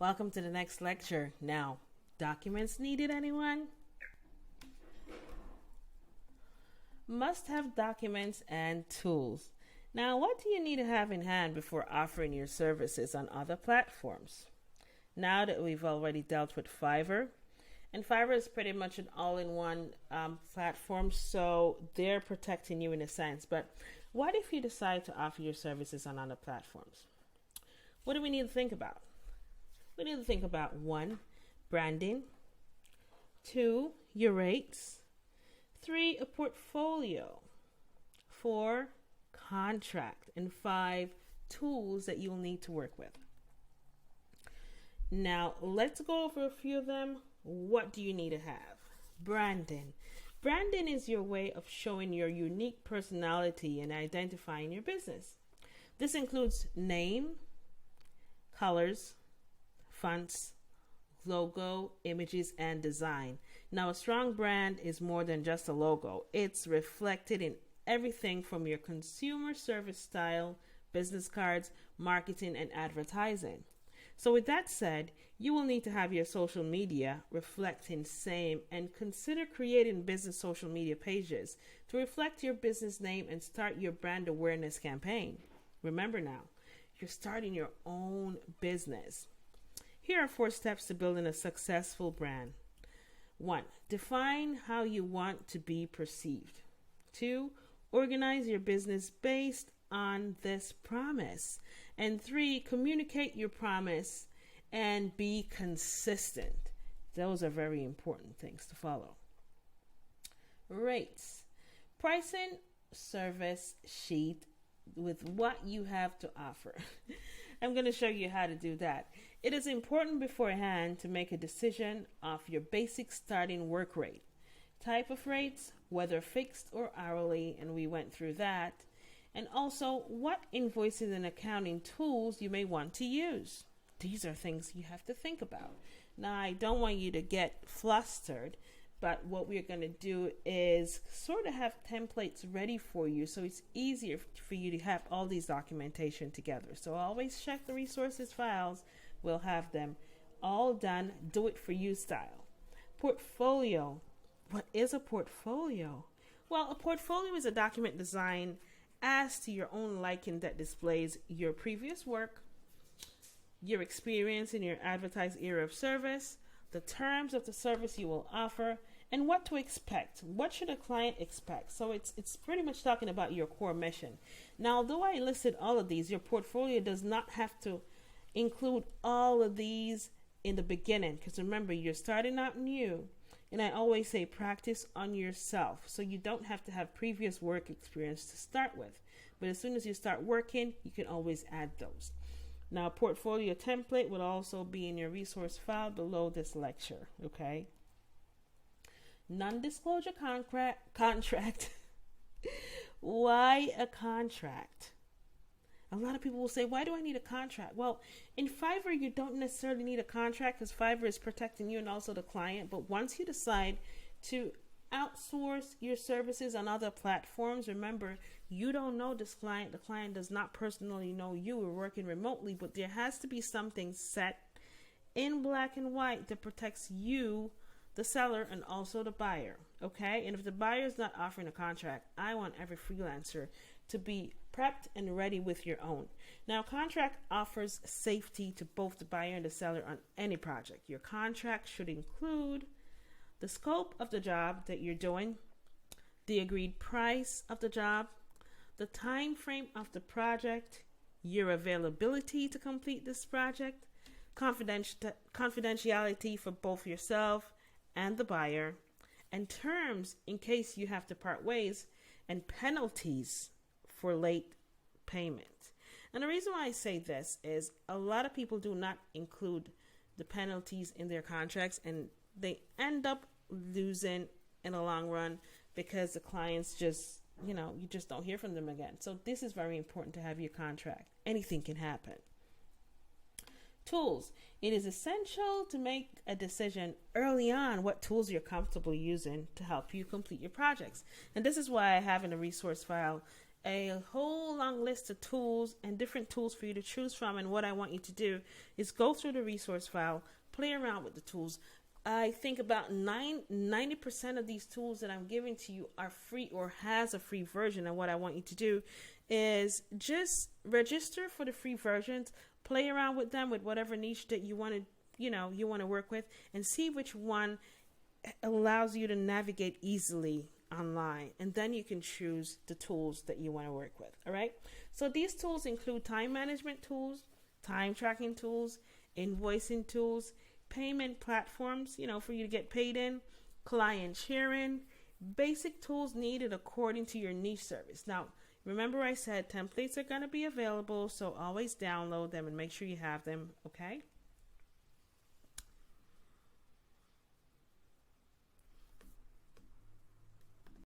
Welcome to the next lecture. Now, documents needed, anyone? Must have documents and tools. Now, what do you need to have in hand before offering your services on other platforms? Now that we've already dealt with Fiverr, and Fiverr is pretty much an all-in-one platform, so they're protecting you in a sense. But what if you decide to offer your services on other platforms? What do we need to think about? We need to think about 1, branding, 2, your rates, 3, a portfolio, 4, contract, and 5, tools that you'll need to work with. Now, let's go over a few of them. What do you need to have? Branding. Branding is your way of showing your unique personality and identifying your business. This includes name, colors, fonts, logo, images, and design. Now, a strong brand is more than just a logo. It's reflected in everything from your consumer service style, business cards, marketing, and advertising. So with that said, you will need to have your social media reflecting same, and consider creating business social media pages to reflect your business name and start your brand awareness campaign. Remember now, you're starting your own business. Here are 4 steps to building a successful brand. 1, define how you want to be perceived. 2, organize your business based on this promise. And 3, communicate your promise and be consistent. Those are very important things to follow. Rates. Pricing service sheet with what you have to offer. I'm going to show you how to do that. It is important beforehand to make a decision of your basic starting work rate. Type of rates, whether fixed or hourly, and we went through that. And also, what invoicing and accounting tools you may want to use. These are things you have to think about. Now, I don't want you to get flustered, but what we're going to do is sort of have templates ready for you so it's easier for you to have all these documentation together. So always check the resources files. We'll have them all done, do it for you style. Portfolio. What is a portfolio? Well, a portfolio is a document designed as to your own liking that displays your previous work, your experience in your advertised area of service, the terms of the service you will offer, and what to expect. What should a client expect? So it's pretty much talking about your core mission. Now, although I listed all of these, your portfolio does not have to include all of these in the beginning, because remember, you're starting out new. And I always say practice on yourself. So you don't have to have previous work experience to start with. But as soon as you start working, you can always add those. Now, a portfolio template will also be in your resource file below this lecture. Okay. Non-disclosure contract. Why a contract? A lot of people will say, why do I need a contract? Well, in Fiverr, you don't necessarily need a contract because Fiverr is protecting you and also the client. But once you decide to outsource your services on other platforms, remember, you don't know this client. The client does not personally know you. We're working remotely, but there has to be something set in black and white that protects you, the seller, and also the buyer. Okay? And if the buyer is not offering a contract, I want every freelancer to be prepped and ready with your own. Now, contract offers safety to both the buyer and the seller on any project. Your contract should include the scope of the job that you're doing, the agreed price of the job, the time frame of the project, your availability to complete this project, confidentiality for both yourself and the buyer, and terms in case you have to part ways, and penalties for late payment. And the reason why I say this is a lot of people do not include the penalties in their contracts, and they end up losing in the long run because the clients just, you just don't hear from them again. So this is very important to have your contract. Anything can happen. Tools. It is essential to make a decision early on what tools you're comfortable using to help you complete your projects. And this is why I have in a resource file a whole long list of tools and different tools for you to choose from. And what I want you to do is go through the resource file, play around with the tools. I think about 90% of these tools that I'm giving to you are free or has a free version. And what I want you to do is just register for the free versions, play around with them with whatever niche that you want to, you want to work with, and see which one allows you to navigate easily online, and then you can choose the tools that you want to work with. All right, so these tools include time management tools, time tracking tools, invoicing tools, payment platforms, for you to get paid in, client sharing, basic tools needed according to your niche service. Now, remember I said templates are going to be available, so always download them and make sure you have them. Okay,